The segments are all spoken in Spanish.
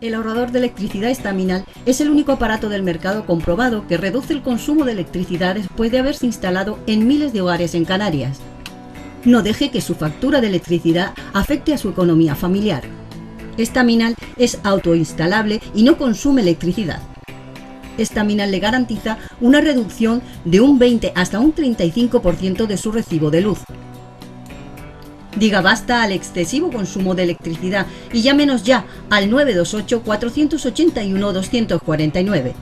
El ahorrador de electricidad estaminal es el único aparato del mercado comprobado que reduce el consumo de electricidad después de haberse instalado en miles de hogares en Canarias. No deje que su factura de electricidad afecte a su economía familiar. Estaminal es autoinstalable y no consume electricidad. Estaminal le garantiza una reducción de un 20 hasta un 35% de su recibo de luz. Diga basta al excesivo consumo de electricidad y llámenos ya al 928-481-249.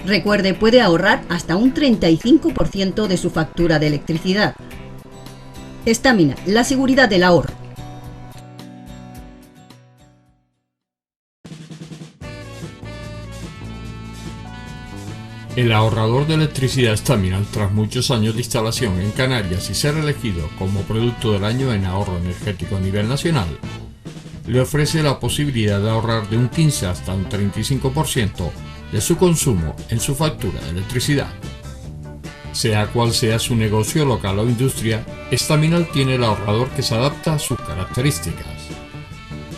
Recuerde, puede ahorrar hasta un 35% de su factura de electricidad. Estaminal, la seguridad del ahorro. El ahorrador de electricidad Estaminal, tras muchos años de instalación en Canarias y ser elegido como producto del año en ahorro energético a nivel nacional, le ofrece la posibilidad de ahorrar de un 15 hasta un 35% de su consumo en su factura de electricidad. Sea cual sea su negocio local o industria, Estaminal tiene el ahorrador que se adapta a sus características.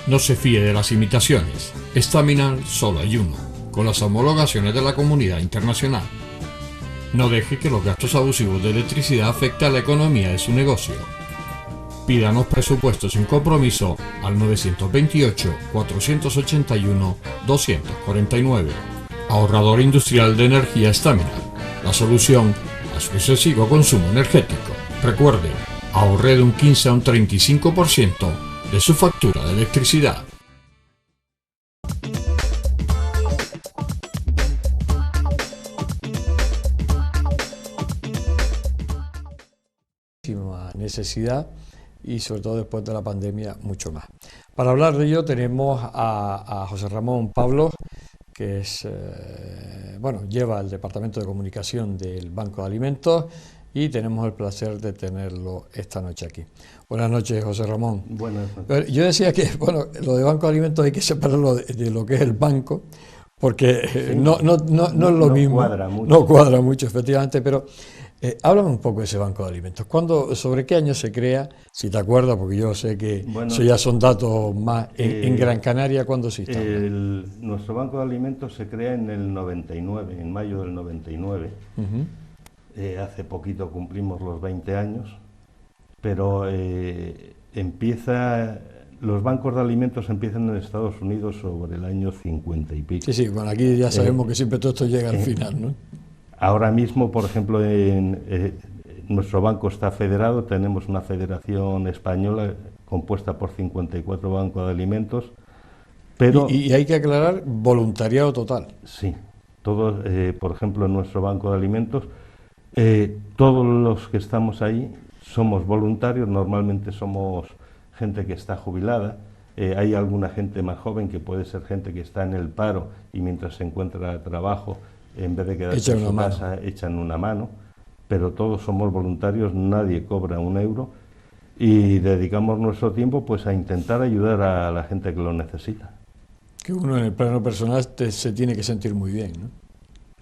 No se fíe de las imitaciones, Estaminal solo hay uno, con las homologaciones de la comunidad internacional. No deje que los gastos abusivos de electricidad afecten a la economía de su negocio. Pídanos presupuestos sin compromiso al 928-481-249. Ahorrador industrial de energía Estaminal, la solución a su excesivo consumo energético. Recuerde, ahorre de un 15 a un 35% de su factura de electricidad. Necesidad y sobre todo después de la pandemia mucho más. Para hablar de ello tenemos a José Ramón Pablos, que es lleva el departamento de comunicación del Banco de Alimentos y tenemos el placer de tenerlo esta noche aquí. Buenas noches, José Ramón. Buenas noches. Yo decía que lo de Banco de Alimentos hay que separarlo de lo que es el banco, porque sí, no es lo mismo. No cuadra mucho, efectivamente, pero háblame un poco de ese Banco de Alimentos. ¿Sobre qué año se crea? Si te acuerdas, porque yo sé que eso ya son datos más. En Gran Canaria, ¿cuándo se instala? Nuestro Banco de Alimentos se crea en el 99, en mayo del 99. Hace poquito cumplimos los 20 años, pero los bancos de alimentos empiezan en Estados Unidos sobre el año 50 y pico. Sí, bueno, aquí ya sabemos que siempre todo esto llega al final, ¿no? Ahora mismo, por ejemplo, nuestro banco está federado, tenemos una federación española compuesta por 54 bancos de alimentos, pero... Y hay que aclarar, voluntariado total. Sí, todos, por ejemplo, en nuestro banco de alimentos, todos los que estamos ahí somos voluntarios, normalmente somos gente que está jubilada, hay alguna gente más joven que puede ser gente que está en el paro y mientras se encuentra trabajo, en vez de quedarse en su casa, echan una mano, pero todos somos voluntarios, nadie cobra un euro y dedicamos nuestro tiempo pues a intentar ayudar a la gente que lo necesita. Que uno en el plano personal se tiene que sentir muy bien, ¿no?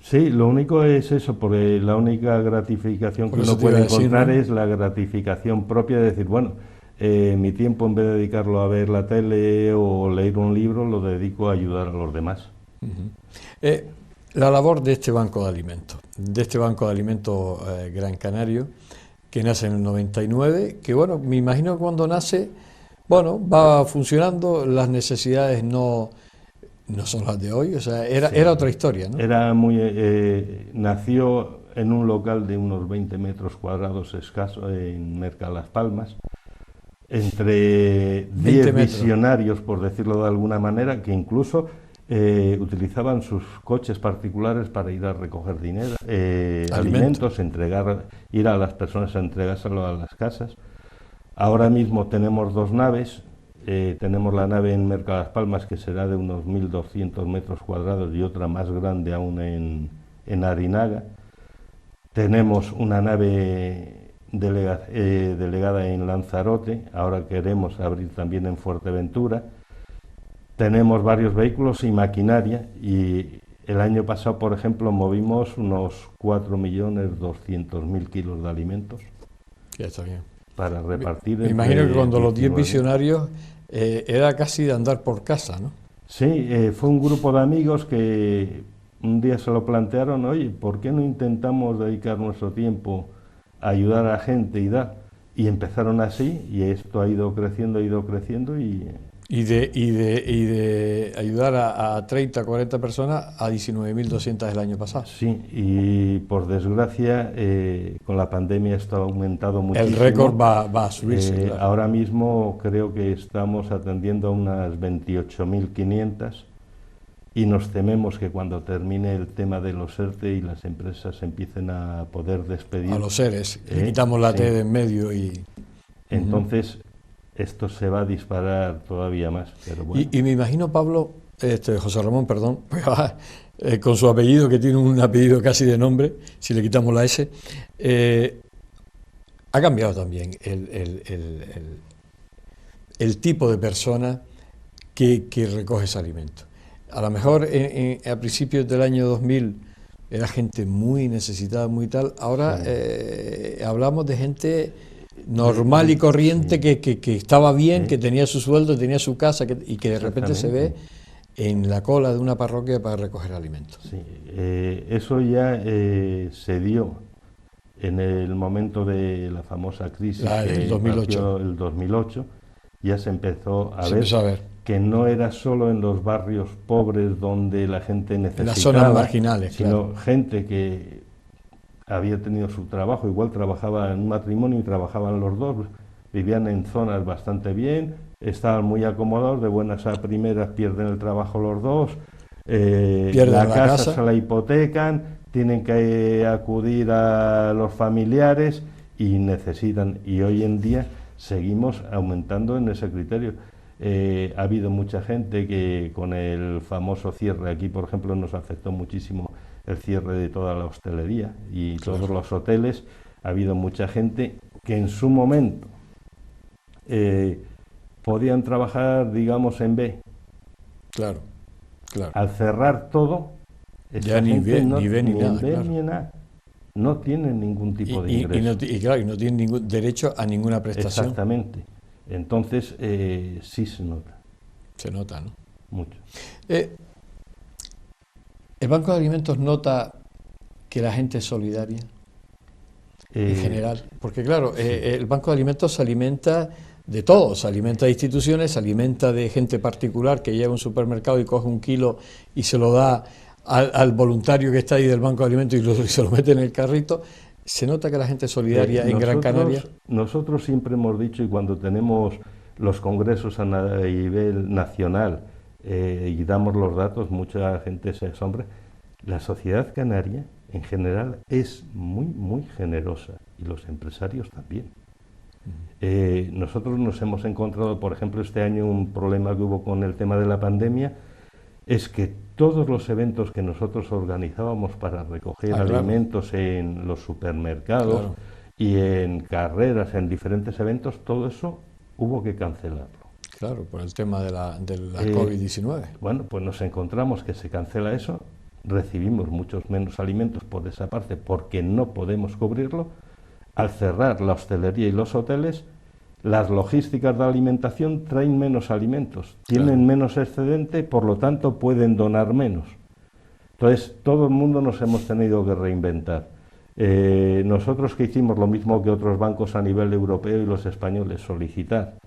Sí, lo único es eso, porque la única gratificación que uno puede encontrar es la gratificación propia de decir, bueno, mi tiempo en vez de dedicarlo a ver la tele o leer un libro, lo dedico a ayudar a los demás. La labor de este Banco de Alimentos, Gran Canario, que nace en el 99, que bueno, me imagino que cuando nace, bueno, va funcionando, las necesidades no son las de hoy, o sea, era otra historia, ¿no? Nació en un local de unos 20 metros cuadrados escaso en Merca Las Palmas, entre 10 visionarios, por decirlo de alguna manera, que incluso utilizaban sus coches particulares para ir a recoger dinero, alimentos, ir a las personas a entregárselo a las casas. Ahora mismo tenemos 2 naves. Tenemos la nave en Merca Las Palmas, que será de unos 1.200 metros cuadrados, y otra más grande aún en Arinaga. Tenemos una nave delegada en Lanzarote, ahora queremos abrir también en Fuerteventura. Tenemos varios vehículos y maquinaria, y el año pasado, por ejemplo, movimos unos 4.200.000 kilos de alimentos. Ya está bien. Para repartir. Me imagino que cuando los 10 visionarios era casi de andar por casa, ¿no? Sí, fue un grupo de amigos que un día se lo plantearon: oye, ¿por qué no intentamos dedicar nuestro tiempo a ayudar a la gente y dar? Y empezaron así, y esto ha ido creciendo y de ayudar a 30, 40 personas a 19.200 el año pasado. Sí, y por desgracia con la pandemia esto ha aumentado muchísimo. El récord va a subirse. Claro. Ahora mismo creo que estamos atendiendo a unas 28.500, y nos tememos que cuando termine el tema de los ERTE y las empresas empiecen a poder despedir... A los seres, quitamos la T de en medio y... Entonces... esto se va a disparar todavía más. Pero bueno. Y me imagino, Pablo, José Ramón, perdón, con su apellido, que tiene un apellido casi de nombre, si le quitamos la S, ha cambiado también el tipo de persona que recoge ese alimento. A lo mejor a principios del año 2000 era gente muy necesitada, muy tal. Ahora hablamos de gente normal y corriente, que estaba bien, que tenía su sueldo, tenía su casa, y que de repente se ve en la cola de una parroquia para recoger alimentos. Sí, eso ya se dio en el momento de la famosa crisis del 2008. El 2008, ya se empezó a ver que no era solo en los barrios pobres donde la gente necesitaba, en las zonas marginales, sino gente que había tenido su trabajo, igual trabajaba en un matrimonio y trabajaban los dos, vivían en zonas bastante bien, estaban muy acomodados, de buenas a primeras pierden el trabajo los dos, la casa se la hipotecan, tienen que acudir a los familiares y necesitan, y hoy en día seguimos aumentando en ese criterio. Ha habido mucha gente que con el famoso cierre, aquí por ejemplo nos afectó muchísimo el cierre de toda la hostelería y todos los hoteles. Ha habido mucha gente que en su momento podían trabajar, digamos, en B. Claro. Al cerrar todo, ya ni ve ni nada. No tienen ningún tipo de ingreso. Y no tienen ningún derecho a ninguna prestación. Exactamente. Entonces, sí se nota. Se nota, ¿no? Mucho. ¿El Banco de Alimentos nota que la gente es solidaria en general? Porque claro, el Banco de Alimentos se alimenta de todo, se alimenta de instituciones, se alimenta de gente particular que llega a un supermercado y coge 1 kilo y se lo da al voluntario que está ahí del Banco de Alimentos y se lo mete en el carrito. ¿Se nota que la gente es solidaria en Gran Canaria? Nosotros siempre hemos dicho, y cuando tenemos los congresos a nivel nacional y damos los datos, mucha gente se asombra. La sociedad canaria en general es muy, muy generosa, y los empresarios también. Nosotros nos hemos encontrado, por ejemplo, este año un problema que hubo con el tema de la pandemia, es que todos los eventos que nosotros organizábamos para recoger alimentos en los supermercados y en carreras, en diferentes eventos, todo eso hubo que cancelarlo. Claro, por el tema de la COVID-19. Bueno, pues nos encontramos que se cancela eso, recibimos muchos menos alimentos por esa parte porque no podemos cubrirlo. Al cerrar la hostelería y los hoteles, las logísticas de alimentación traen menos alimentos, tienen menos excedente, por lo tanto pueden donar menos. Entonces, todo el mundo nos hemos tenido que reinventar. Nosotros que hicimos lo mismo que otros bancos a nivel europeo y los españoles, solicitar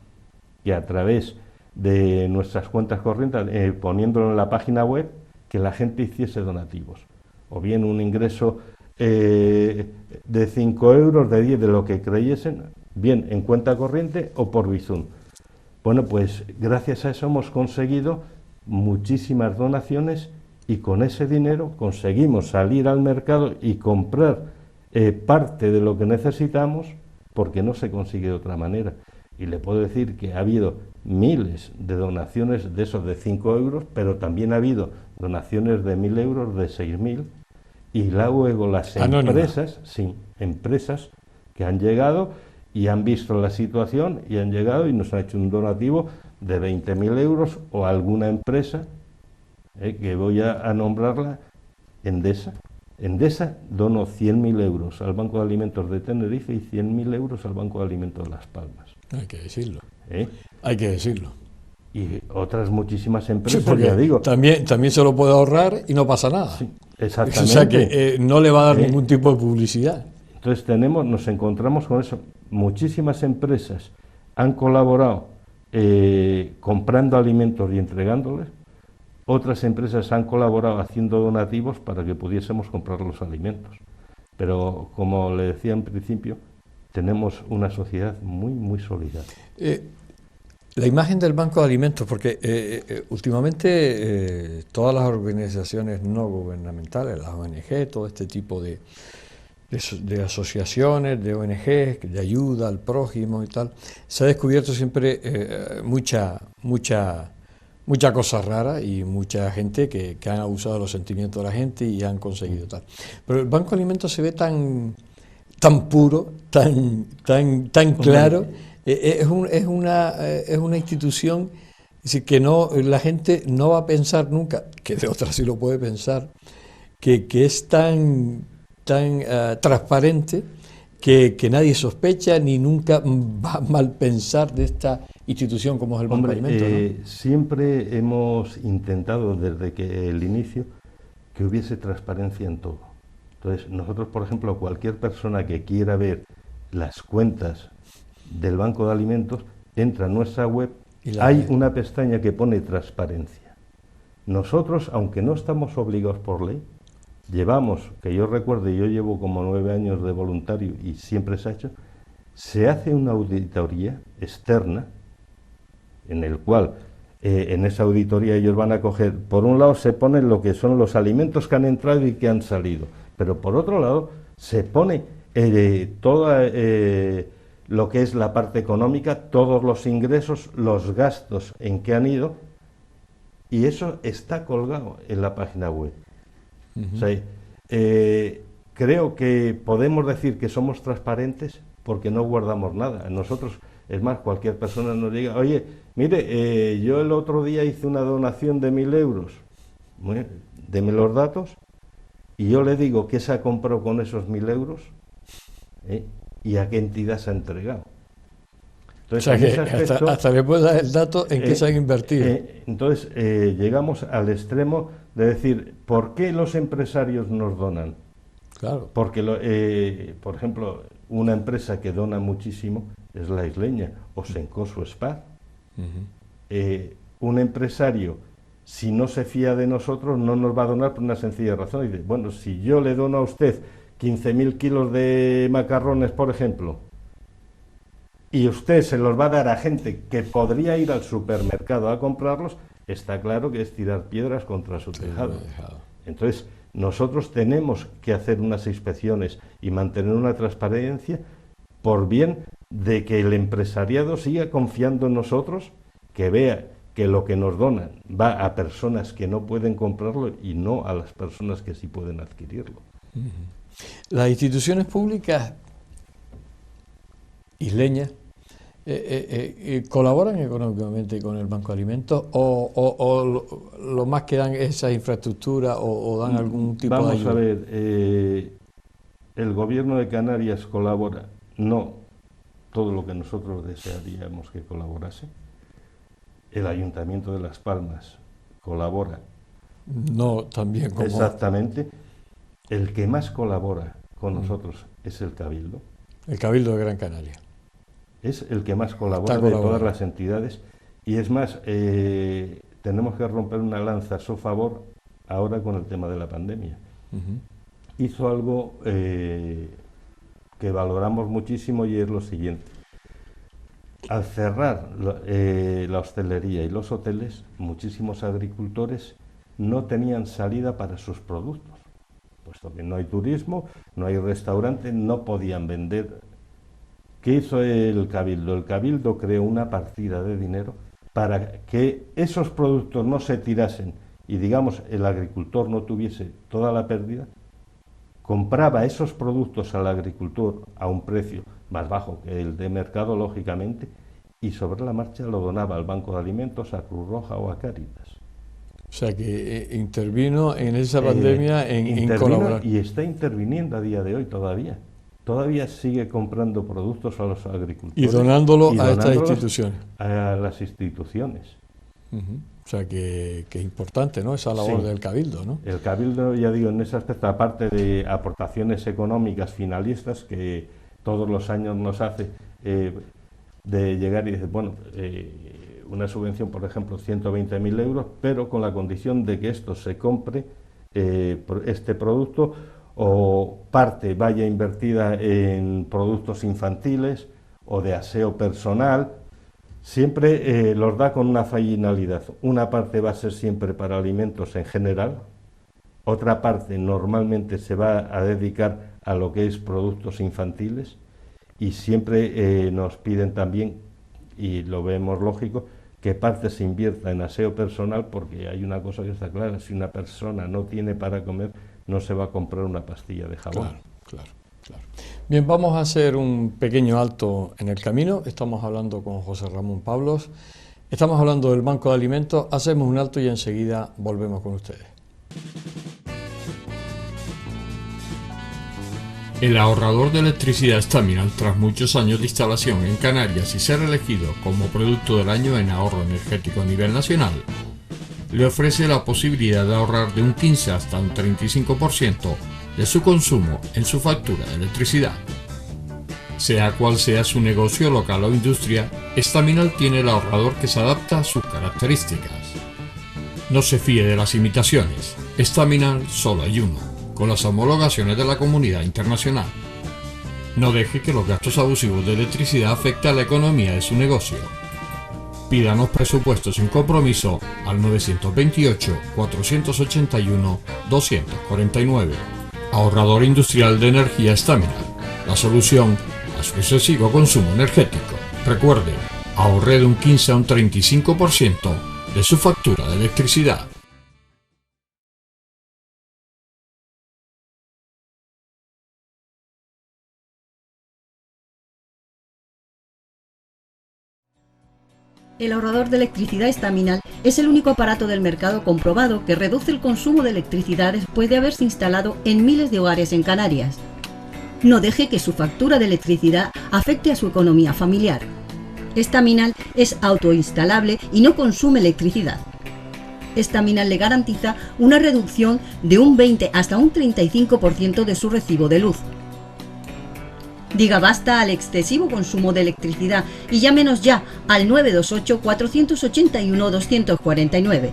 que a través de nuestras cuentas corrientes, poniéndolo en la página web, que la gente hiciese donativos, o bien un ingreso de 5 euros, de 10, de lo que creyesen, bien en cuenta corriente o por Bizum. Bueno, pues gracias a eso hemos conseguido muchísimas donaciones y con ese dinero conseguimos salir al mercado y comprar parte de lo que necesitamos, porque no se consigue de otra manera. Y le puedo decir que ha habido miles de donaciones de esos de 5 euros, pero también ha habido donaciones de 1.000 euros, de 6.000, y luego las empresas, sí, empresas que han llegado y han visto la situación y han llegado y nos han hecho un donativo de 20.000 euros, o alguna empresa, que voy a nombrarla, Endesa. Endesa donó 100.000 euros al Banco de Alimentos de Tenerife y 100.000 euros al Banco de Alimentos de Las Palmas. Hay que decirlo. Hay que decirlo. Y otras muchísimas empresas, Sí, porque ya digo. También se lo puede ahorrar y no pasa nada. Sí, exactamente. O sea que no le va a dar ningún tipo de publicidad. Entonces nos encontramos con eso. Muchísimas empresas han colaborado comprando alimentos y entregándoles. Otras empresas han colaborado haciendo donativos para que pudiésemos comprar los alimentos. Pero, como le decía en principio, tenemos una sociedad muy, muy solidaria. La imagen del Banco de Alimentos, porque últimamente todas las organizaciones no gubernamentales, las ONG, todo este tipo de asociaciones, de ONG, de ayuda al prójimo y tal, se ha descubierto siempre mucha cosa rara y mucha gente que han abusado de los sentimientos de la gente y han conseguido tal. Pero el Banco de Alimentos se ve tan puro, tan claro. Es una institución, es decir, que la gente no va a pensar nunca, que de otra sí lo puede pensar, que es tan transparente que nadie sospecha ni nunca va a mal pensar de esta institución como es el Banco de Alimentos, ¿no? Siempre hemos intentado desde que el inicio que hubiese transparencia en todo. Entonces, nosotros, por ejemplo, cualquier persona que quiera ver las cuentas del Banco de Alimentos, entra en nuestra web, hay una pestaña que pone transparencia. Nosotros, aunque no estamos obligados por ley, llevamos, que yo recuerde, yo llevo como 9 años de voluntario y siempre se ha hecho, se hace una auditoría externa en el cual en esa auditoría ellos van a coger, por un lado se ponen lo que son los alimentos que han entrado y que han salido, pero por otro lado se pone toda lo que es la parte económica, todos los ingresos, los gastos en que han ido, y eso está colgado en la página web. O sea, creo que podemos decir que somos transparentes porque no guardamos nada. Nosotros, es más, cualquier persona nos diga, oye, mire, yo el otro día hice una donación de 1.000 euros, bueno, deme los datos, y yo le digo qué se ha comprado con esos 1.000 euros y a qué entidad se ha entregado. Entonces, o sea que hasta le puedes dar el dato en qué se han invertido. Entonces, llegamos al extremo de decir, ¿por qué los empresarios nos donan? Claro. Porque, por ejemplo, una empresa que dona muchísimo es La Isleña o Sencosu Spa. Un empresario, si no se fía de nosotros, no nos va a donar por una sencilla razón. Dice, bueno, si yo le dono a usted 15.000 kilos de macarrones, por ejemplo, y usted se los va a dar a gente que podría ir al supermercado a comprarlos, está claro que es tirar piedras contra su tejado. Entonces, nosotros tenemos que hacer unas inspecciones y mantener una transparencia por bien de que el empresariado siga confiando en nosotros, que vea que lo que nos donan va a personas que no pueden comprarlo y no a las personas que sí pueden adquirirlo. Las instituciones públicas isleñas ¿colaboran económicamente con el Banco de Alimentos o lo más que dan es esa infraestructura o dan algún tipo de ayuda? Vamos a ver, el Gobierno de Canarias colabora, no todo lo que nosotros desearíamos que colaborase. El Ayuntamiento de Las Palmas colabora No también como... Exactamente. El que más colabora con nosotros es el Cabildo. El Cabildo de Gran Canaria. Es el que más colabora de todas las entidades. Y es más, tenemos que romper una lanza a su favor ahora con el tema de la pandemia. Hizo algo que valoramos muchísimo y es lo siguiente. Al cerrar la hostelería y los hoteles, muchísimos agricultores no tenían salida para sus productos. Puesto que no hay turismo, no hay restaurante, no podían vender. ¿Qué hizo el Cabildo? El Cabildo creó una partida de dinero para que esos productos no se tirasen y, digamos, el agricultor no tuviese toda la pérdida. Compraba esos productos al agricultor a un precio más bajo que el de mercado, lógicamente, y sobre la marcha lo donaba al Banco de Alimentos, a Cruz Roja o a Cáritas. O sea que intervino en esa pandemia en colaborar. Y está interviniendo a día de hoy todavía. Todavía sigue comprando productos a los agricultores. Y donándolo a estas instituciones. A las instituciones. O sea que es importante, ¿no? Esa labor del Cabildo, ¿no? El Cabildo, ya digo, en ese aspecto, aparte de aportaciones económicas finalistas que todos los años nos hace, de llegar y decir, bueno, una subvención, por ejemplo, 120.000 euros, pero con la condición de que esto se compre, este producto, o parte vaya invertida en productos infantiles o de aseo personal. Siempre los da con una finalidad. Una parte va a ser siempre para alimentos en general, otra parte normalmente se va a dedicar a lo que es productos infantiles, y siempre nos piden también, y lo vemos lógico, que parte se invierta en aseo personal, porque hay una cosa que está clara: si una persona no tiene para comer, no se va a comprar una pastilla de jabón. Claro. Bien, vamos a hacer un pequeño alto en el camino. Estamos hablando con José Ramón Pablos, estamos hablando del Banco de Alimentos. Hacemos un alto y enseguida volvemos con ustedes. El ahorrador de electricidad Staminal, tras muchos años de instalación en Canarias y ser elegido como producto del año en ahorro energético a nivel nacional, le ofrece la posibilidad de ahorrar de un 15 hasta un 35% de su consumo en su factura de electricidad. Sea cual sea su negocio local o industria, Staminal tiene el ahorrador que se adapta a sus características. No se fíe de las imitaciones, Staminal solo hay uno, con las homologaciones de la comunidad internacional. No deje que los gastos abusivos de electricidad afecten a la economía de su negocio. Pídanos presupuesto sin compromiso al 928-481-249. Ahorrador industrial de energía Staminal, la solución a su excesivo consumo energético. Recuerde, ahorre de un 15 a un 35% de su factura de electricidad. El ahorrador de electricidad Staminal es el único aparato del mercado comprobado que reduce el consumo de electricidad después de haberse instalado en miles de hogares en Canarias. No deje que su factura de electricidad afecte a su economía familiar. Staminal es autoinstalable y no consume electricidad. Staminal le garantiza una reducción de un 20 hasta un 35% de su recibo de luz. Diga basta al excesivo consumo de electricidad y llámenos ya al 928-481-249.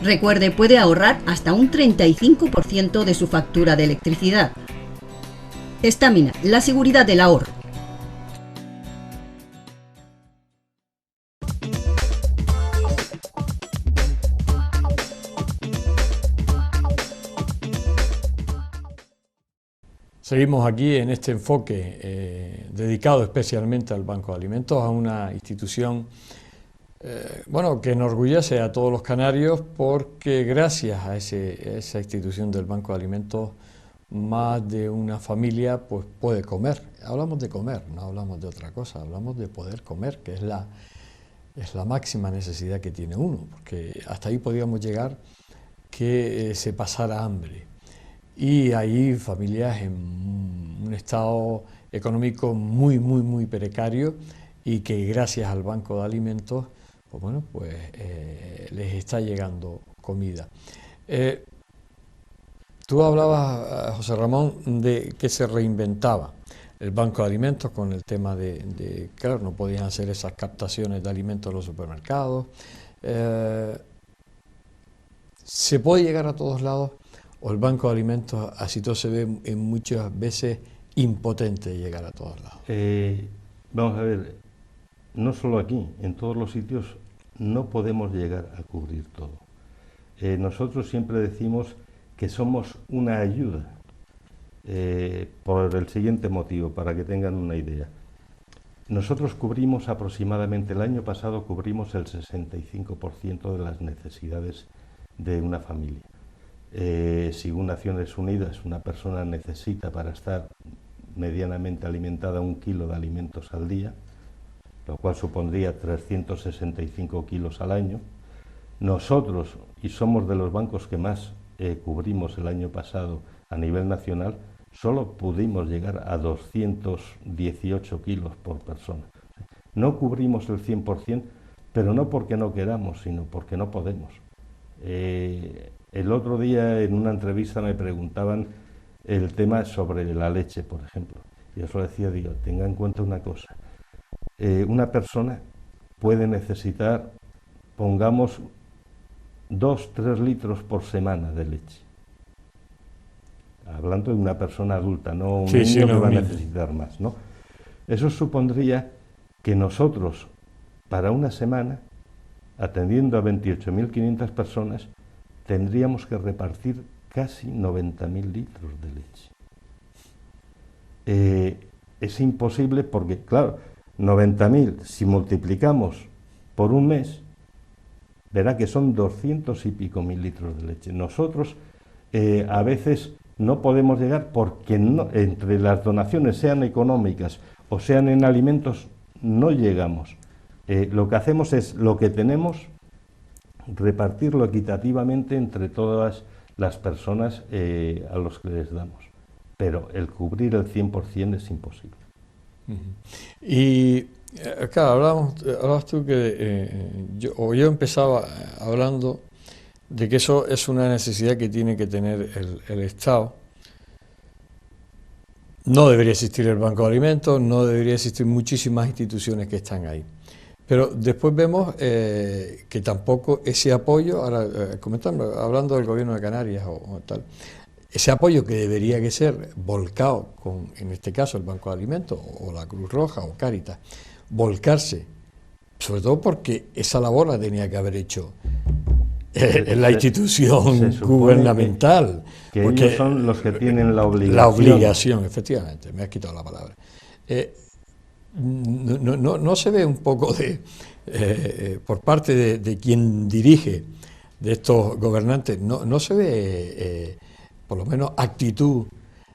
Recuerde, puede ahorrar hasta un 35% de su factura de electricidad. Staminal, la seguridad del ahorro. Seguimos aquí en este enfoque dedicado especialmente al Banco de Alimentos, a una institución que enorgullece a todos los canarios, porque gracias a esa institución del Banco de Alimentos más de una familia pues puede comer. Hablamos de comer, no hablamos de otra cosa, hablamos de poder comer, que es la máxima necesidad que tiene uno, porque hasta ahí podíamos llegar que se pasara hambre. Y hay familias en un estado económico muy precario, y que gracias al Banco de Alimentos les está llegando comida. Tú hablabas, José Ramón, de que se reinventaba el Banco de Alimentos con el tema claro, no podían hacer esas captaciones de alimentos en los supermercados. ¿Se puede llegar a todos lados o el Banco de Alimentos, así todo se ve en muchas veces impotente de llegar a todos lados? Vamos a ver, no solo aquí, en todos los sitios no podemos llegar a cubrir todo. Nosotros siempre decimos que somos una ayuda, por el siguiente motivo, para que tengan una idea. Nosotros cubrimos aproximadamente, el año pasado cubrimos el 65% de las necesidades de una familia. Según Naciones Unidas, una persona necesita para estar medianamente alimentada 1 kilo de alimentos al día, lo cual supondría 365 kilos al año. Nosotros, y somos de los bancos que más cubrimos el año pasado a nivel nacional, solo pudimos llegar a 218 kilos por persona. No cubrimos el 100%, pero no porque no queramos, sino porque no podemos. El otro día en una entrevista me preguntaban el tema sobre la leche, por ejemplo. Yo solo decía, tenga en cuenta una cosa. Una persona puede necesitar, pongamos, 2-3 litros por semana de leche. Hablando de una persona adulta, no un niño que va a necesitar más, ¿no? Eso supondría que nosotros, para una semana, atendiendo a 28.500 personas, tendríamos que repartir casi 90.000 litros de leche. Es imposible porque, claro, 90.000, si multiplicamos por un mes, verá que son 200 y pico mil litros de leche. Nosotros a veces no podemos llegar porque entre las donaciones, sean económicas o sean en alimentos, no llegamos. Lo que hacemos es lo que tenemos, repartirlo equitativamente entre todas las personas a los que les damos. Pero el cubrir el 100% es imposible. Y claro, hablabas tú que yo empezaba hablando de que eso es una necesidad que tiene que tener el Estado. No debería existir el Banco de Alimentos, no debería existir muchísimas instituciones que están ahí. Pero después vemos que tampoco ese apoyo, ahora hablando del gobierno de Canarias o tal, ese apoyo que debería que ser volcado con, en este caso, el Banco de Alimentos o la Cruz Roja o Cáritas, volcarse, sobre todo porque esa labor la tenía que haber hecho la institución gubernamental. Que porque ellos son los que tienen la obligación. La obligación, efectivamente, me has quitado la palabra. No se ve un poco por parte de quien dirige, de estos gobernantes, no se ve por lo menos actitud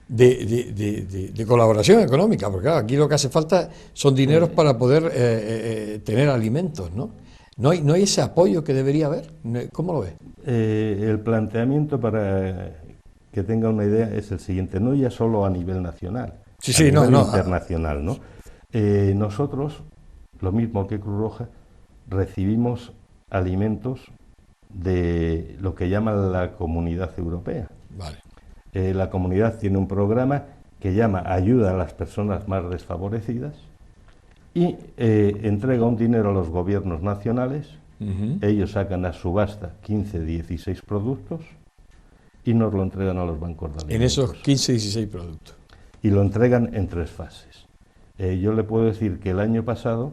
de colaboración económica, porque claro, aquí lo que hace falta son dineros para poder tener alimentos, ¿no? No hay ese apoyo que debería haber. ¿Cómo lo ves? El planteamiento, para que tenga una idea, es el siguiente, no ya solo a nivel nacional, a nivel internacional, ¿no? Nosotros, lo mismo que Cruz Roja, recibimos alimentos de lo que llaman la Comunidad Europea. Vale. La comunidad tiene un programa que llama Ayuda a las personas más desfavorecidas y entrega un dinero a los gobiernos nacionales. Ellos sacan a subasta 15, 16 productos y nos lo entregan a los bancos de alimentos. En esos 15, 16 productos. Y lo entregan en 3 fases. Yo le puedo decir que el año pasado,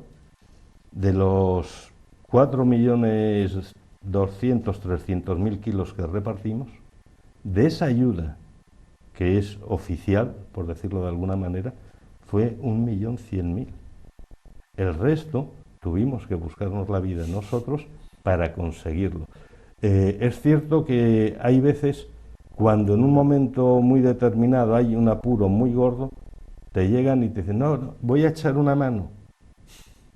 de los 4.200.000-300.000 kilos que repartimos, de esa ayuda, que es oficial, por decirlo de alguna manera, fue 1.100.000. El resto tuvimos que buscarnos la vida nosotros para conseguirlo. Es cierto que hay veces, cuando en un momento muy determinado hay un apuro muy gordo, te llegan y te dicen, no, voy a echar una mano.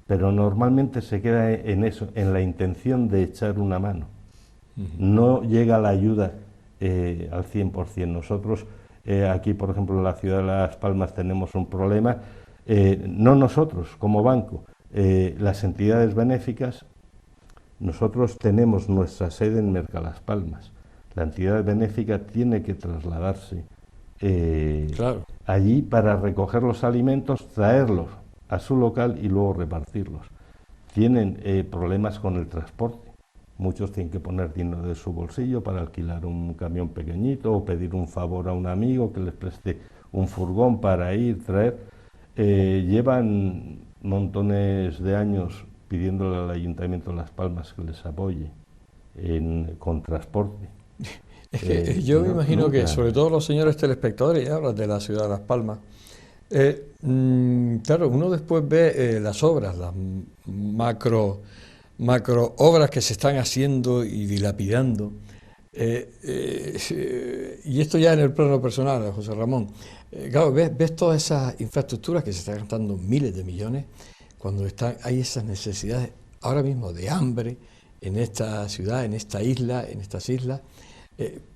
Pero normalmente se queda en eso, en la intención de echar una mano. No llega la ayuda al 100%. Nosotros aquí, por ejemplo, en la ciudad de Las Palmas tenemos un problema, no nosotros como banco, las entidades benéficas. Nosotros tenemos nuestra sede en Mercalas Palmas, La entidad benéfica tiene que trasladarse Claro. allí para recoger los alimentos, traerlos a su local y luego repartirlos. Tienen problemas con el transporte. Muchos tienen que poner dinero de su bolsillo para alquilar un camión pequeñito o pedir un favor a un amigo que les preste un furgón para ir, traer. Llevan montones de años pidiéndole al Ayuntamiento de Las Palmas que les apoye con transporte. Es que yo me imagino que, sobre todo los señores telespectadores, y hablas de la ciudad de Las Palmas, claro, uno después ve las obras, las macro obras que se están haciendo y dilapidando, y esto ya en el plano personal, José Ramón, claro, ves todas esas infraestructuras que se están gastando miles de millones, cuando hay esas necesidades ahora mismo de hambre en esta ciudad, en esta isla, en estas islas.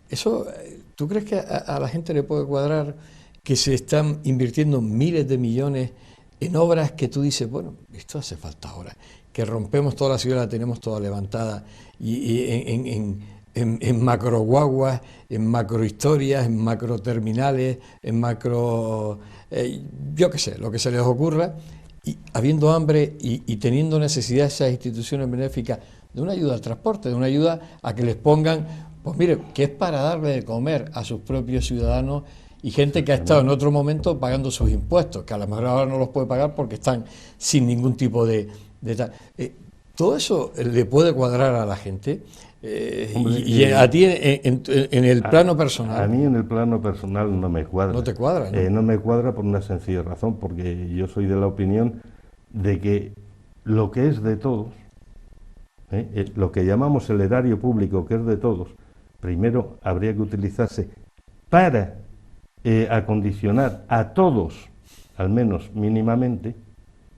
Eso, ¿tú crees que a la gente le puede cuadrar que se están invirtiendo miles de millones en obras que tú dices, bueno, esto hace falta ahora, que rompemos toda la ciudad, la tenemos toda levantada, y en macro guaguas, en macro historias, en macro terminales, en macro, yo qué sé, lo que se les ocurra, y habiendo hambre y teniendo necesidad esas instituciones benéficas de una ayuda al transporte, de una ayuda a que les pongan, pues mire, que es para darle de comer a sus propios ciudadanos y gente que ha estado en otro momento pagando sus impuestos, que a lo mejor ahora no los puede pagar porque están sin ningún tipo de tal. Todo eso le puede cuadrar a la gente. Y a ti en el plano personal. A mí en el plano personal no me cuadra. No te cuadra, ¿no? No me cuadra por una sencilla razón, porque yo soy de la opinión de que lo que es de todos, lo que llamamos el erario público, que es de todos, primero habría que utilizarse para acondicionar a todos, al menos mínimamente,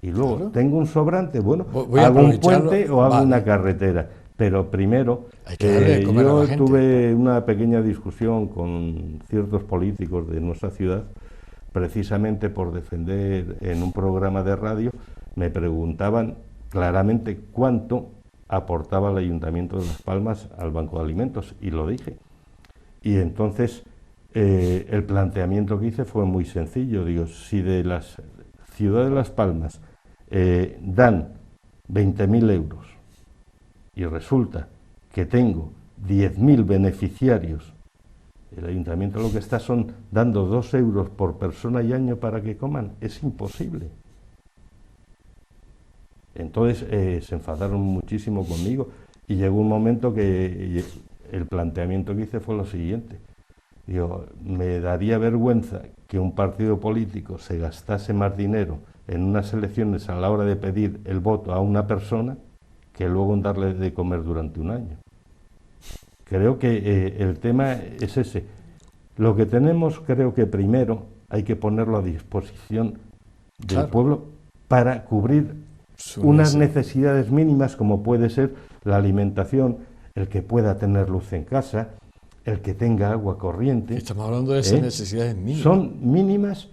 y luego tengo un sobrante, bueno, hago un puente o hago una carretera. Pero primero, yo tuve una pequeña discusión con ciertos políticos de nuestra ciudad, precisamente por defender en un programa de radio, me preguntaban claramente cuánto aportaba el Ayuntamiento de Las Palmas al Banco de Alimentos, y lo dije. Y entonces el planteamiento que hice fue muy sencillo. Digo, si de la ciudad de Las Palmas dan 20.000 euros, y resulta que tengo 10.000 beneficiarios, el ayuntamiento lo que está son dando 2 euros por persona y año para que coman. Es imposible. Entonces se enfadaron muchísimo conmigo y llegó un momento que el planteamiento que hice fue lo siguiente. Digo, me daría vergüenza que un partido político se gastase más dinero en unas elecciones a la hora de pedir el voto a una persona que luego en darle de comer durante un año. Creo que el tema es ese. Lo que tenemos, creo que primero hay que ponerlo a disposición del pueblo para cubrir unas necesidades mínimas, como puede ser la alimentación, el que pueda tener luz en casa, el que tenga agua corriente. Estamos hablando de esas necesidades mínimas. Son mínimas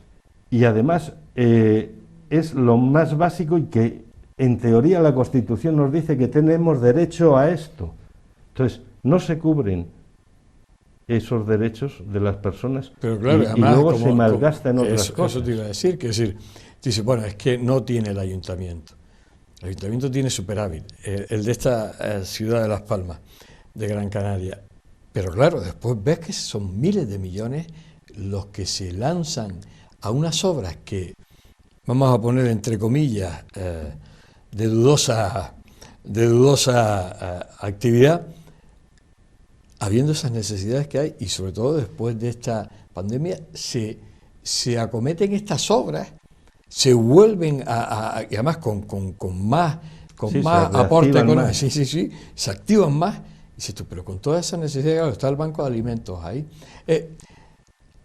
y además es lo más básico, y que en teoría la Constitución nos dice que tenemos derecho a esto. Entonces, no se cubren esos derechos de las personas, pero claro, y además, luego se malgasta en otras cosas. Eso te iba a decir, dice, bueno, es que no tiene el ayuntamiento. El ayuntamiento tiene superávit, el de esta ciudad de Las Palmas, de Gran Canaria. Pero claro, después ves que son miles de millones los que se lanzan a unas obras que, vamos a poner entre comillas, de dudosa actividad, habiendo esas necesidades que hay, y sobre todo después de esta pandemia, se acometen estas obras, se vuelven y además con más aporte económico, se activan más. Y dices tú, pero con toda esa necesidad, claro, está el Banco de Alimentos ahí.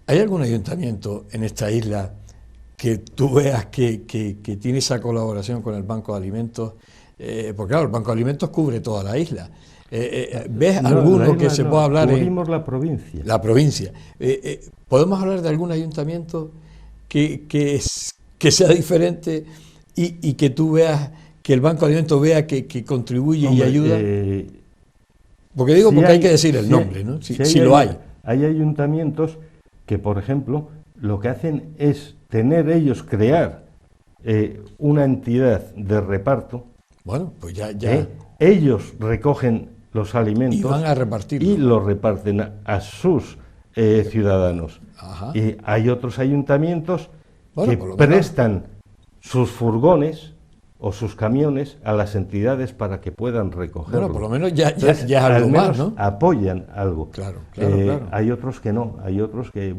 ¿Hay algún ayuntamiento en esta isla que tú veas que tiene esa colaboración con el Banco de Alimentos? Porque claro, el Banco de Alimentos cubre toda la isla. ¿Ves alguno que se pueda hablar? Cubrimos la provincia. La provincia. ¿Podemos hablar de algún ayuntamiento que sea diferente y que tú veas, que el Banco de Alimentos vea que contribuye y ayuda? Porque digo, porque hay que decir el nombre, ¿no? Si lo hay. Hay ayuntamientos que, por ejemplo, lo que hacen es crear una entidad de reparto. Bueno, pues ya. Ellos recogen los alimentos y van a repartirlo. Y los reparten a sus ciudadanos. Ajá. Y hay otros ayuntamientos que prestan sus furgones o sus camiones a las entidades para que puedan recogerlo. Bueno, por lo menos ya es algo más, ¿no? Apoyan algo. Claro. Hay otros que no, hay otros que,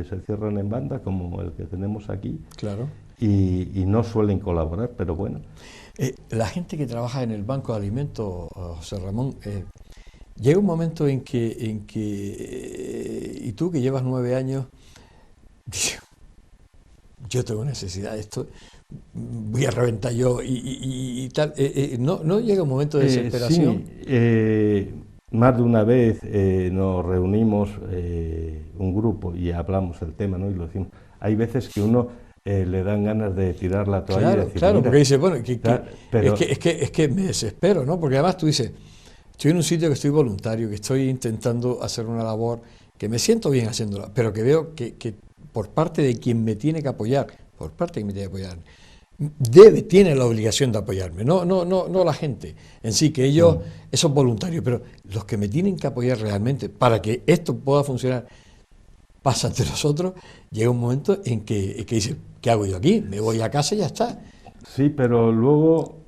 se cierran en banda, como el que tenemos aquí. Claro. Y no suelen colaborar, pero bueno. La gente que trabaja en el Banco de Alimentos, José Ramón, llega un momento en que y tú que llevas 9 años, yo tengo necesidad de esto, voy a reventar yo y tal. ¿No llega un momento de desesperación? Sí, más de una vez nos reunimos un grupo y hablamos del tema, ¿no? Y lo decimos. Hay veces que uno le dan ganas de tirar la toalla y decir, claro, porque dice, bueno, pero es que me desespero, ¿no? Porque además tú dices, estoy en un sitio que estoy voluntario, que estoy intentando hacer una labor, que me siento bien haciéndola, pero que veo que por parte de quien me tiene que apoyar, tiene la obligación de apoyarme, no la gente en sí, que ellos, esos voluntarios, pero los que me tienen que apoyar realmente para que esto pueda funcionar, pasa ante nosotros. Llega un momento en que dices, ¿qué hago yo aquí? Me voy a casa y ya está. Sí, pero luego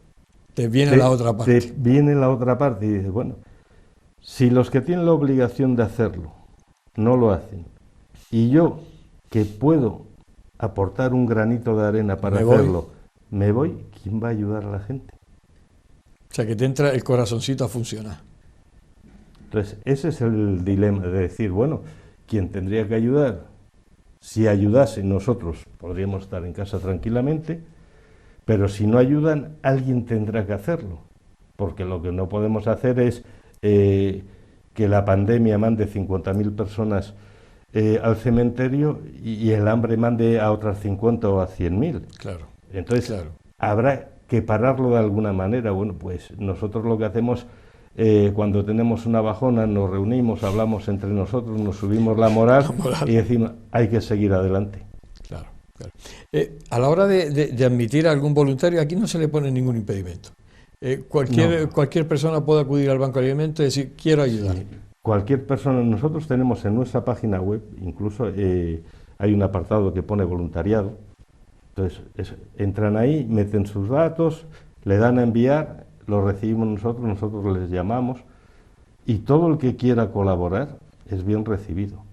te viene la otra parte. Te viene la otra parte y dices, bueno, si los que tienen la obligación de hacerlo no lo hacen, y yo, que puedo aportar un granito de arena para hacerlo, me voy, ¿quién va a ayudar a la gente? O sea, que te entra el corazoncito a funcionar. Entonces, ese es el dilema de decir, bueno, ¿quién tendría que ayudar? Si ayudase, nosotros podríamos estar en casa tranquilamente, pero si no ayudan, alguien tendrá que hacerlo, porque lo que no podemos hacer es que la pandemia mande 50.000 personas al cementerio y el hambre mande a otras 50 o a 100.000. Claro. Entonces, habrá que pararlo de alguna manera. Bueno, pues nosotros lo que hacemos cuando tenemos una bajona, nos reunimos, hablamos entre nosotros, nos subimos la moral y decimos, hay que seguir adelante. Claro. A la hora de admitir a algún voluntario, aquí no se le pone ningún impedimento. Cualquier persona puede acudir al Banco de Alimentos y decir, quiero ayudar. Sí, cualquier persona. Nosotros tenemos en nuestra página web, incluso hay un apartado que pone voluntariado. Entonces, entran ahí, meten sus datos, le dan a enviar, lo recibimos nosotros les llamamos, y todo el que quiera colaborar es bien recibido.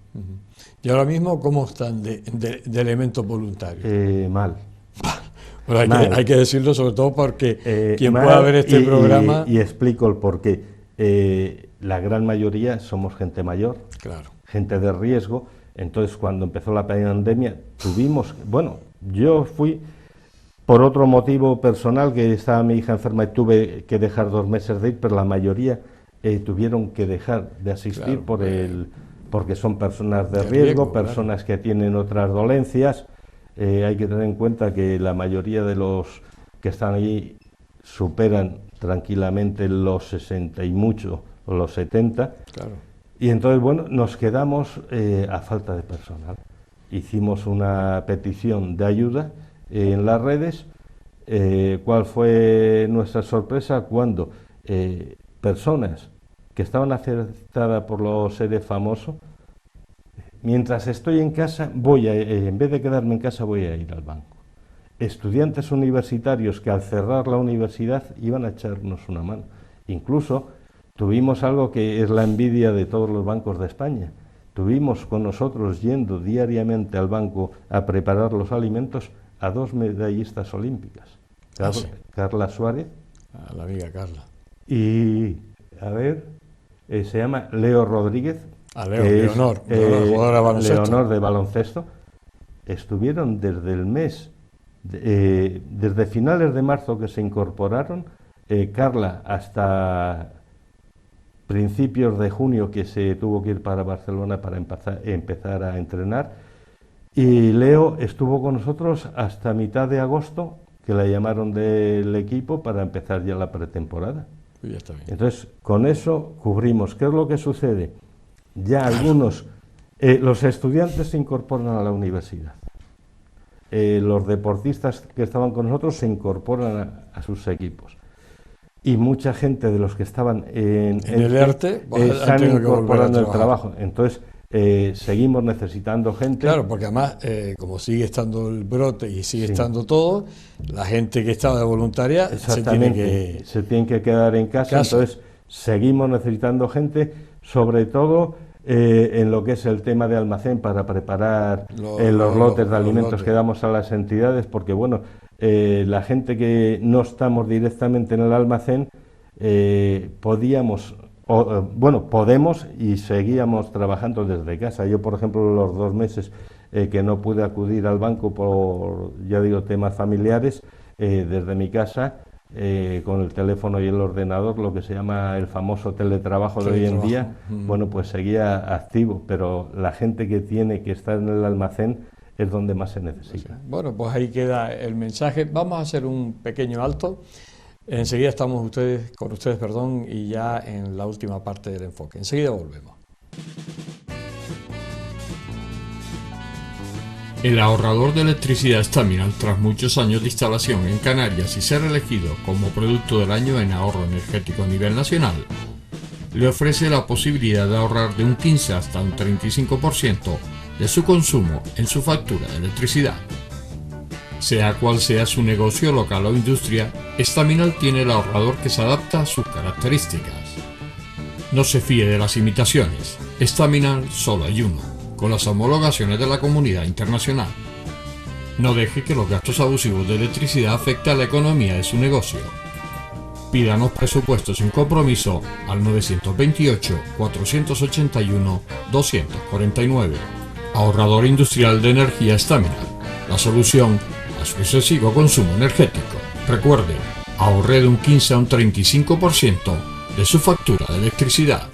¿Y ahora mismo cómo están de elementos voluntarios? Mal. Bueno, hay que decirlo, sobre todo porque quien pueda ver este programa... Y explico el porqué. La gran mayoría somos gente mayor, gente de riesgo. Entonces, cuando empezó la pandemia, yo fui por otro motivo personal, que estaba mi hija enferma y tuve que dejar 2 meses de ir, pero la mayoría tuvieron que dejar de asistir porque son personas de riesgo, personas que tienen otras dolencias. Hay que tener en cuenta que la mayoría de los que están allí superan tranquilamente los 60 y mucho, o los 70. Y entonces, nos quedamos a falta de personal. Hicimos una petición de ayuda en las redes. ¿Cuál fue nuestra sorpresa? Cuando personas que estaban afectadas por los seres famosos, mientras estoy en casa, en vez de quedarme en casa, voy a ir al banco. Estudiantes universitarios que al cerrar la universidad iban a echarnos una mano. Incluso tuvimos algo que es la envidia de todos los bancos de España. Tuvimos con nosotros yendo diariamente al banco a preparar los alimentos a 2 medallistas olímpicas. Carla Suárez. La amiga Carla. Y, se llama Leo Rodríguez. Leonor, jugadora de baloncesto. Leonor de baloncesto. Estuvieron desde finales de marzo que se incorporaron, Carla hasta principios de junio, que se tuvo que ir para Barcelona para empezar a entrenar, y Leo estuvo con nosotros hasta mitad de agosto, que la llamaron del equipo para empezar ya la pretemporada. Ya está bien. Entonces, con eso cubrimos. ¿Qué es lo que sucede? Ya algunos, los estudiantes se incorporan a la universidad. Los deportistas que estaban con nosotros se incorporan a sus equipos. Y mucha gente de los que estaban en el ERTE se han incorporado al trabajo. Entonces, seguimos necesitando gente. Claro, porque además, como sigue estando el brote y sigue estando todo, la gente que estaba de voluntaria se tiene que quedar en casa. Entonces, seguimos necesitando gente, sobre todo en lo que es el tema de almacén para preparar los lotes de alimentos que damos a las entidades, porque bueno, la gente que no estamos directamente en el almacén, podemos y seguíamos trabajando desde casa. Yo, por ejemplo, los 2 meses que no pude acudir al banco por, ya digo, temas familiares, desde mi casa, con el teléfono y el ordenador, lo que se llama el famoso teletrabajo de hoy en día, bueno, pues seguía activo, pero la gente que tiene que estar en el almacén es donde más se necesita. Bueno, pues ahí queda el mensaje. Vamos a hacer un pequeño alto. Enseguida estamos con ustedes, y ya en la última parte del enfoque. Enseguida volvemos. El ahorrador de electricidad Staminal, tras muchos años de instalación en Canarias y ser elegido como producto del año en ahorro energético a nivel nacional, le ofrece la posibilidad de ahorrar de un 15 hasta un 35% de su consumo en su factura de electricidad. Sea cual sea su negocio local o industria, Staminal tiene el ahorrador que se adapta a sus características. No se fíe de las imitaciones, Staminal solo hay uno, con las homologaciones de la comunidad internacional. No deje que los gastos abusivos de electricidad afecten a la economía de su negocio. Pídanos presupuestos sin compromiso al 928-481-249. Ahorrador industrial de energía Staminal, la solución a su excesivo consumo energético. Recuerde, ahorre de un 15 a un 35% de su factura de electricidad.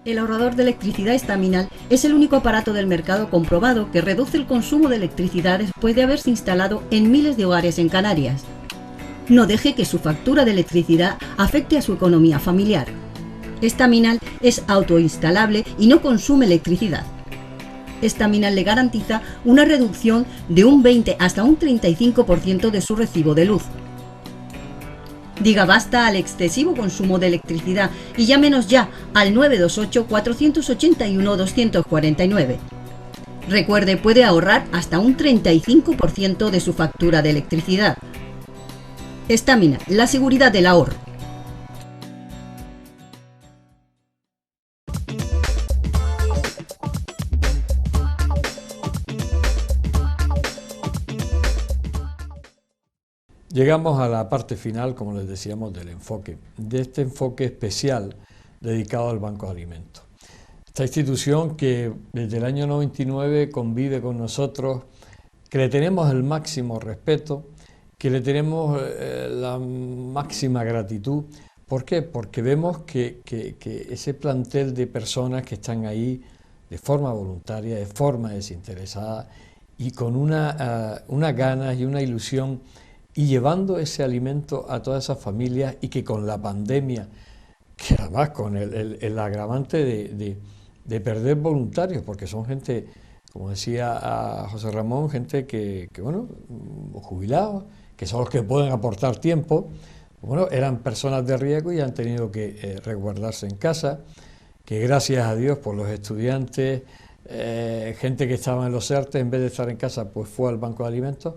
El ahorrador de electricidad Staminal es el único aparato del mercado comprobado que reduce el consumo de electricidad después de haberse instalado en miles de hogares en Canarias. No deje que su factura de electricidad afecte a su economía familiar. Staminal es autoinstalable y no consume electricidad. Staminal le garantiza una reducción de un 20 hasta un 35% de su recibo de luz. Diga basta al excesivo consumo de electricidad y llámenos ya al 928-481-249. Recuerde, puede ahorrar hasta un 35% de su factura de electricidad. Staminal, la seguridad del ahorro. Llegamos a la parte final, como les decíamos, del enfoque, de este enfoque especial dedicado al Banco de Alimentos. Esta institución que desde el año 99 convive con nosotros, que le tenemos el máximo respeto, que le tenemos la máxima gratitud. ¿Por qué? Porque vemos que ese plantel de personas que están ahí de forma voluntaria, de forma desinteresada y con unas ganas y una ilusión, y llevando ese alimento a todas esas familias, y que con la pandemia, que además con el agravante de perder voluntarios, porque son gente, como decía a José Ramón, gente que bueno, jubilados, que son los que pueden aportar tiempo, bueno, eran personas de riesgo y han tenido que resguardarse en casa, que gracias a Dios por los estudiantes, gente que estaba en los ERTE, en vez de estar en casa, pues fue al Banco de Alimentos.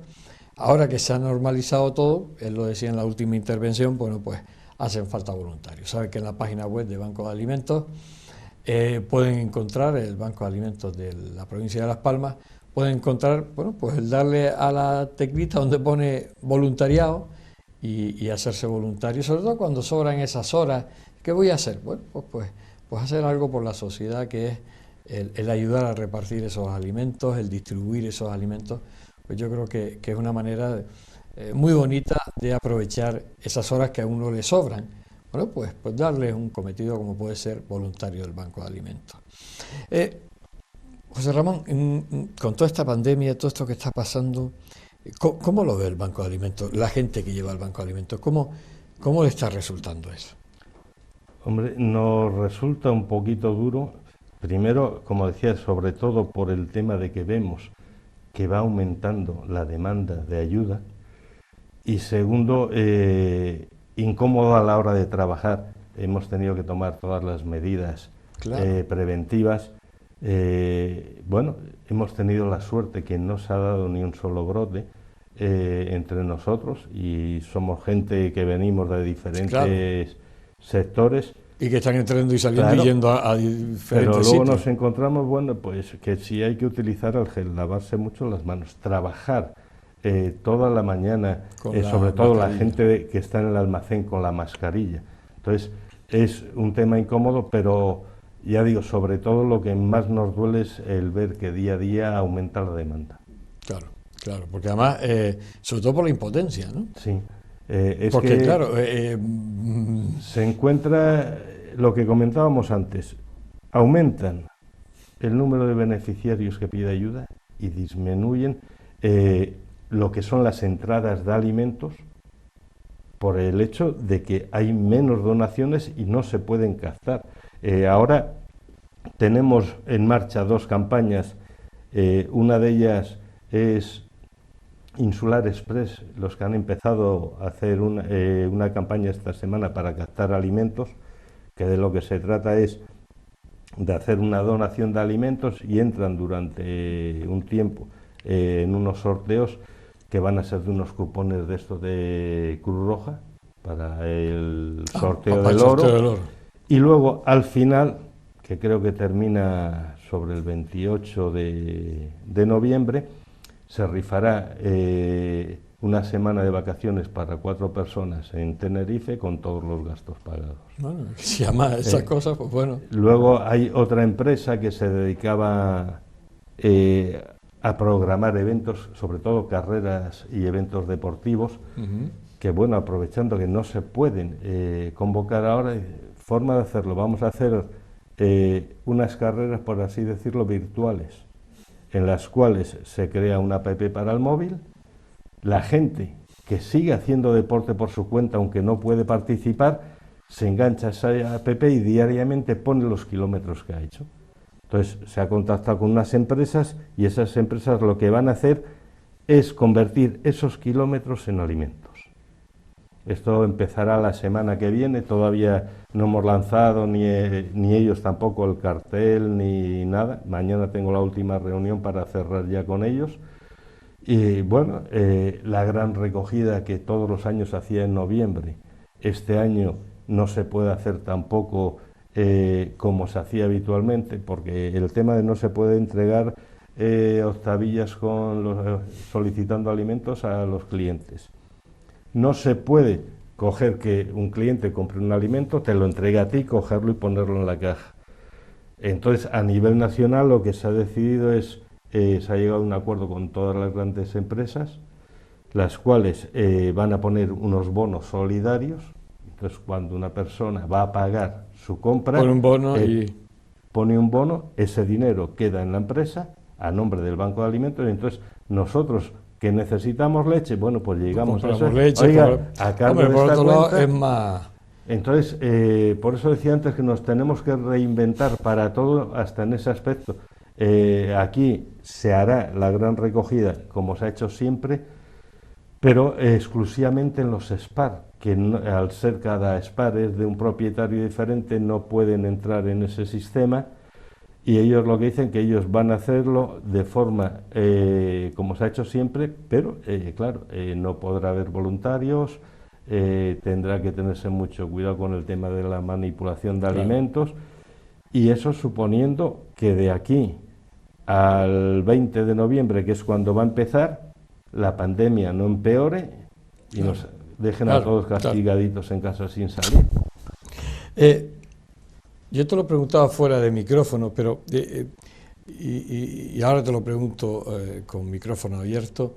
Ahora que se ha normalizado todo, él lo decía en la última intervención, bueno, pues hacen falta voluntarios. Saben que en la página web de Banco de Alimentos pueden encontrar, el Banco de Alimentos de la provincia de Las Palmas, pueden encontrar, bueno, pues el darle a la teclita donde pone voluntariado y hacerse voluntario, sobre todo cuando sobran esas horas. ¿Qué voy a hacer? Bueno, pues hacer algo por la sociedad, que es el ayudar a repartir esos alimentos, el distribuir esos alimentos. Pues yo creo que es una manera muy bonita de aprovechar esas horas que a uno le sobran, Bueno, pues darles un cometido como puede ser voluntario del Banco de Alimentos. José Ramón, con toda esta pandemia, todo esto que está pasando, ¿cómo lo ve el Banco de Alimentos, la gente que lleva el Banco de Alimentos? ¿Cómo le está resultando eso? Hombre, nos resulta un poquito duro, primero, como decía, sobre todo por el tema de que vemos que va aumentando la demanda de ayuda, y segundo, incómodo a la hora de trabajar. Hemos tenido que tomar todas las medidas preventivas. Bueno, hemos tenido la suerte que no se ha dado ni un solo brote entre nosotros, y somos gente que venimos de diferentes sectores. Y que están entrando y saliendo y yendo a diferentes pero luego sitios. Nos encontramos, bueno, pues que sí hay que utilizar el gel, lavarse mucho las manos, trabajar toda la mañana, sobre todo la gente que está en el almacén con la mascarilla. Entonces, es un tema incómodo, pero ya digo, sobre todo lo que más nos duele es el ver que día a día aumenta la demanda. Claro, porque además, sobre todo por la impotencia, ¿no? Sí. Porque, claro, se encuentra lo que comentábamos antes, aumentan el número de beneficiarios que pide ayuda y disminuyen lo que son las entradas de alimentos, por el hecho de que hay menos donaciones y no se pueden captar. Ahora tenemos en marcha 2 campañas, una de ellas es Insular Express, los que han empezado a hacer una campaña esta semana para captar alimentos, que de lo que se trata es de hacer una donación de alimentos y entran durante un tiempo en unos sorteos que van a ser de unos cupones de estos de Cruz Roja para el sorteo del oro. Y luego al final, que creo que termina sobre el 28 de noviembre, se rifará una semana de vacaciones para 4 personas en Tenerife con todos los gastos pagados. Bueno, si llama esas cosas, pues bueno. Luego hay otra empresa que se dedicaba a programar eventos, sobre todo carreras y eventos deportivos, que bueno, aprovechando que no se pueden convocar ahora, forma de hacerlo, vamos a hacer unas carreras, por así decirlo, virtuales, en las cuales se crea una app para el móvil. La gente que sigue haciendo deporte por su cuenta, aunque no puede participar, se engancha a esa app y diariamente pone los kilómetros que ha hecho. Entonces se ha contactado con unas empresas y esas empresas lo que van a hacer es convertir esos kilómetros en alimentos. Esto empezará la semana que viene, todavía no hemos lanzado ni ellos tampoco el cartel ni nada. Mañana tengo la última reunión para cerrar ya con ellos. Y bueno, la gran recogida que todos los años se hacía en noviembre, este año no se puede hacer tampoco como se hacía habitualmente, porque el tema de no se puede entregar octavillas solicitando alimentos a los clientes. No se puede coger que un cliente compre un alimento, te lo entregue a ti, cogerlo y ponerlo en la caja. Entonces, a nivel nacional lo que se ha decidido es, se ha llegado a un acuerdo con todas las grandes empresas, las cuales van a poner unos bonos solidarios. Entonces, cuando una persona va a pagar su compra, pone un bono, ese dinero queda en la empresa a nombre del Banco de Alimentos, y entonces nosotros que necesitamos leche, bueno, pues llegamos a eso. Leche, oiga, a cambio de esta cuenta, es más. Entonces, por eso decía antes que nos tenemos que reinventar para todo, hasta en ese aspecto. Aquí se hará la gran recogida, como se ha hecho siempre, pero exclusivamente en los SPAR, que no, al ser cada SPAR es de un propietario diferente, no pueden entrar en ese sistema. Y ellos lo que dicen que ellos van a hacerlo de forma como se ha hecho siempre, pero claro, no podrá haber voluntarios, tendrá que tenerse mucho cuidado con el tema de la manipulación de alimentos, y eso suponiendo que de aquí al 20 de noviembre, que es cuando va a empezar, la pandemia no empeore y nos dejen a todos castigaditos en casa sin salir. Yo te lo preguntaba fuera de micrófono, pero y ahora te lo pregunto con micrófono abierto.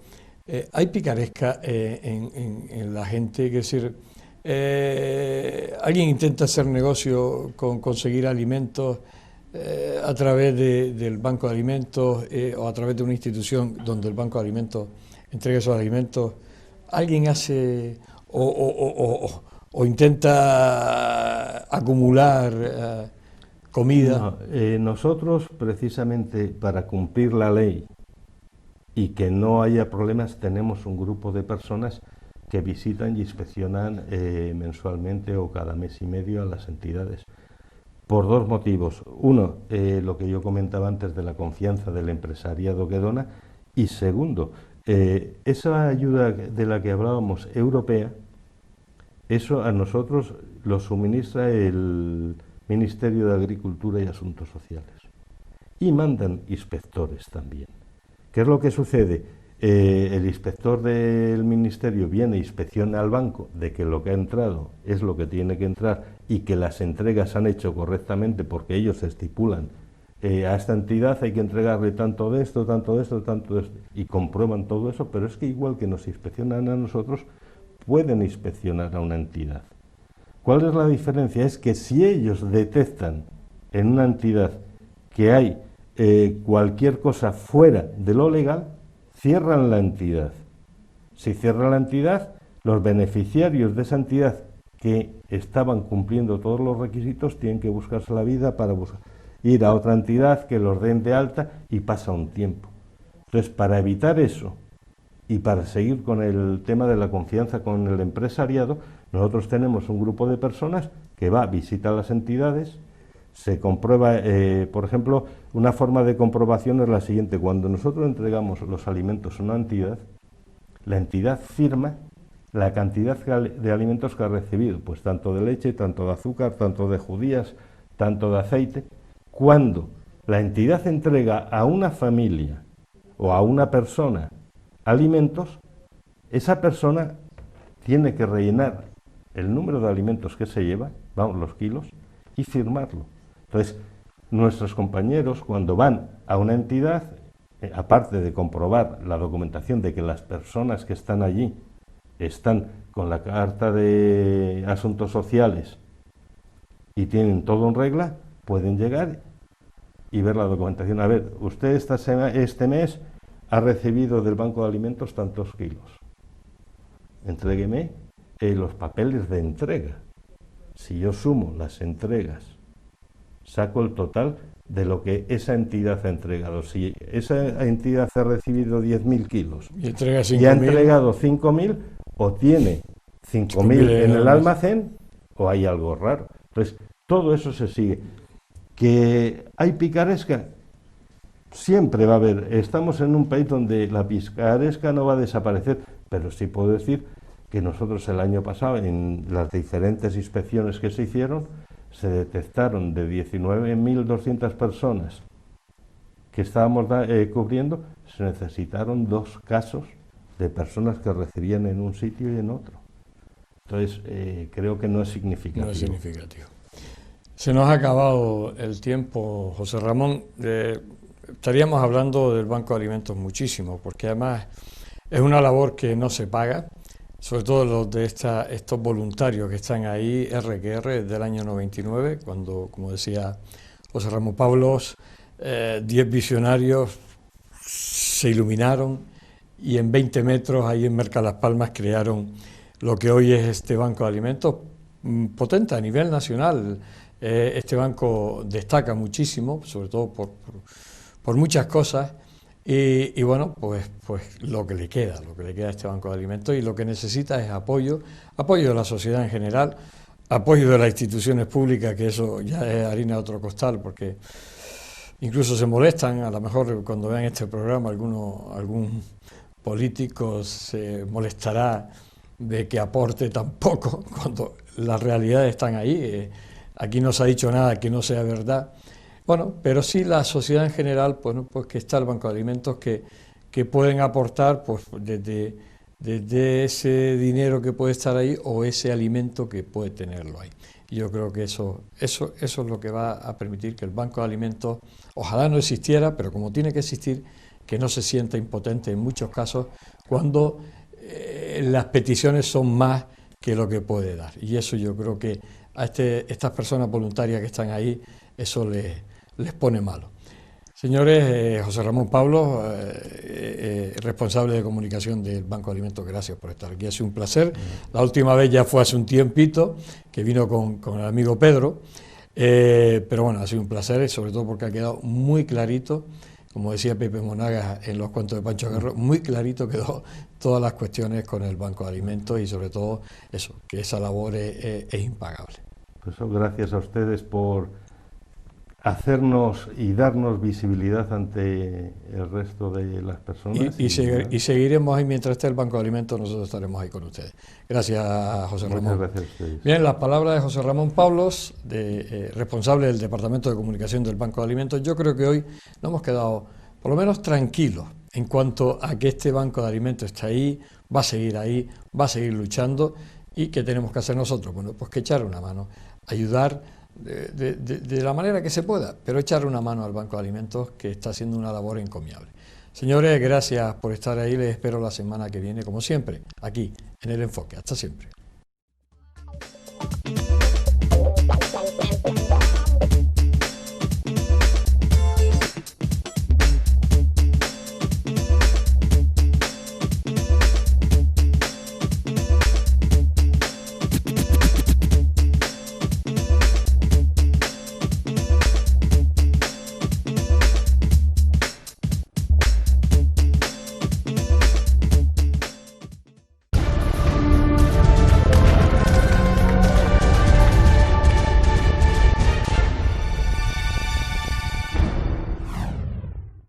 ¿Hay picaresca en la gente? Es decir, alguien intenta hacer negocio con conseguir alimentos a través del Banco de Alimentos o a través de una institución donde el Banco de Alimentos entrega esos alimentos, alguien hace o intenta acumular comida. No, nosotros, precisamente para cumplir la ley y que no haya problemas, tenemos un grupo de personas que visitan y inspeccionan mensualmente o cada mes y medio a las entidades. Por dos motivos. Uno, lo que yo comentaba antes de la confianza del empresariado que dona. Y segundo, esa ayuda de la que hablábamos europea, eso a nosotros lo suministra el Ministerio de Agricultura y Asuntos Sociales. Y mandan inspectores también. ¿Qué es lo que sucede? El inspector del ministerio viene e inspecciona al banco de que lo que ha entrado es lo que tiene que entrar y que las entregas se han hecho correctamente, porque ellos estipulan a esta entidad hay que entregarle tanto de esto, tanto de esto, tanto de esto, y comprueban todo eso, pero es que igual que nos inspeccionan a nosotros, pueden inspeccionar a una entidad. ¿Cuál es la diferencia? Es que si ellos detectan en una entidad que hay cualquier cosa fuera de lo legal, cierran la entidad. Si cierran la entidad, los beneficiarios de esa entidad que estaban cumpliendo todos los requisitos tienen que buscarse la vida para ir a otra entidad que los den de alta y pasa un tiempo. Entonces, para evitar eso y para seguir con el tema de la confianza con el empresariado, nosotros tenemos un grupo de personas que va, visita las entidades, se comprueba, por ejemplo, una forma de comprobación es la siguiente: cuando nosotros entregamos los alimentos a una entidad, la entidad firma la cantidad de alimentos que ha recibido, pues tanto de leche, tanto de azúcar, tanto de judías, tanto de aceite. Cuando la entidad entrega a una familia o a una persona alimentos, esa persona tiene que rellenar el número de alimentos que se lleva, vamos, los kilos, y firmarlo. Entonces, nuestros compañeros, cuando van a una entidad, aparte de comprobar la documentación de que las personas que están allí están con la carta de asuntos sociales y tienen todo en regla, pueden llegar y ver la documentación. A ver, usted este mes ha recibido del Banco de Alimentos tantos kilos. Entrégueme los papeles de entrega. Si yo sumo las entregas, saco el total de lo que esa entidad ha entregado. Si esa entidad ha recibido 10.000 kilos y ha entregado 5.000, o tiene 5.000 en el almacén o hay algo raro. Entonces, todo eso se sigue. Que hay picaresca, siempre va a haber. Estamos en un país donde la picaresca no va a desaparecer, pero sí puedo decir que nosotros el año pasado, en las diferentes inspecciones que se hicieron, se detectaron de 19.200 personas que estábamos cubriendo, se necesitaron 2 casos de personas que recibían en un sitio y en otro. Entonces, creo que no es significativo. No es significativo. Se nos ha acabado el tiempo, José Ramón. Estaríamos hablando del Banco de Alimentos muchísimo, porque además es una labor que no se paga, sobre todo los de estos voluntarios que están ahí, RQR, del año 99, cuando, como decía José Ramón Pablos, 10 visionarios se iluminaron y en 20 metros, ahí en Merca Las Palmas, crearon lo que hoy es este Banco de Alimentos, potente a nivel nacional. Este banco destaca muchísimo, sobre todo por muchas cosas. Y bueno, pues lo que le queda a este Banco de Alimentos, y lo que necesita es apoyo de la sociedad en general, apoyo de las instituciones públicas, que eso ya es harina de otro costal, porque incluso se molestan, a lo mejor cuando vean este programa algún político se molestará de que aporte tan poco, cuando las realidades están ahí. Aquí no se ha dicho nada que no sea verdad. Bueno, pero sí la sociedad en general, pues que está el Banco de Alimentos, que pueden aportar pues desde ese dinero que puede estar ahí o ese alimento que puede tenerlo ahí. Y yo creo que eso es lo que va a permitir que el Banco de Alimentos, ojalá no existiera, pero como tiene que existir, que no se sienta impotente en muchos casos cuando las peticiones son más que lo que puede dar. Y eso yo creo que a estas personas voluntarias que están ahí, eso les pone malo. Señores, José Ramón Pablos, responsable de comunicación del Banco de Alimentos, gracias por estar aquí, ha sido un placer. La última vez ya fue hace un tiempito, que vino con el amigo Pedro, pero bueno, ha sido un placer, sobre todo porque ha quedado muy clarito, como decía Pepe Monagas en los cuentos de Pancho Guerrero, muy clarito quedó todas las cuestiones con el Banco de Alimentos y sobre todo eso, que esa labor es impagable. Pues gracias a ustedes por hacernos y darnos visibilidad ante el resto de las personas. Y seguiremos ahí mientras esté el Banco de Alimentos, nosotros estaremos ahí con ustedes. Gracias, José Ramón. Muchas gracias a ustedes. Bien, las palabras de José Ramón Pablos, responsable del Departamento de Comunicación del Banco de Alimentos. Yo creo que hoy nos hemos quedado por lo menos tranquilos en cuanto a que este Banco de Alimentos está ahí, va a seguir luchando. ¿Y qué tenemos que hacer nosotros? Bueno, pues que echar una mano, ayudar de la manera que se pueda, pero echar una mano al Banco de Alimentos, que está haciendo una labor encomiable. Señores, gracias por estar ahí, les espero la semana que viene, como siempre, aquí en El Enfoque. Hasta siempre.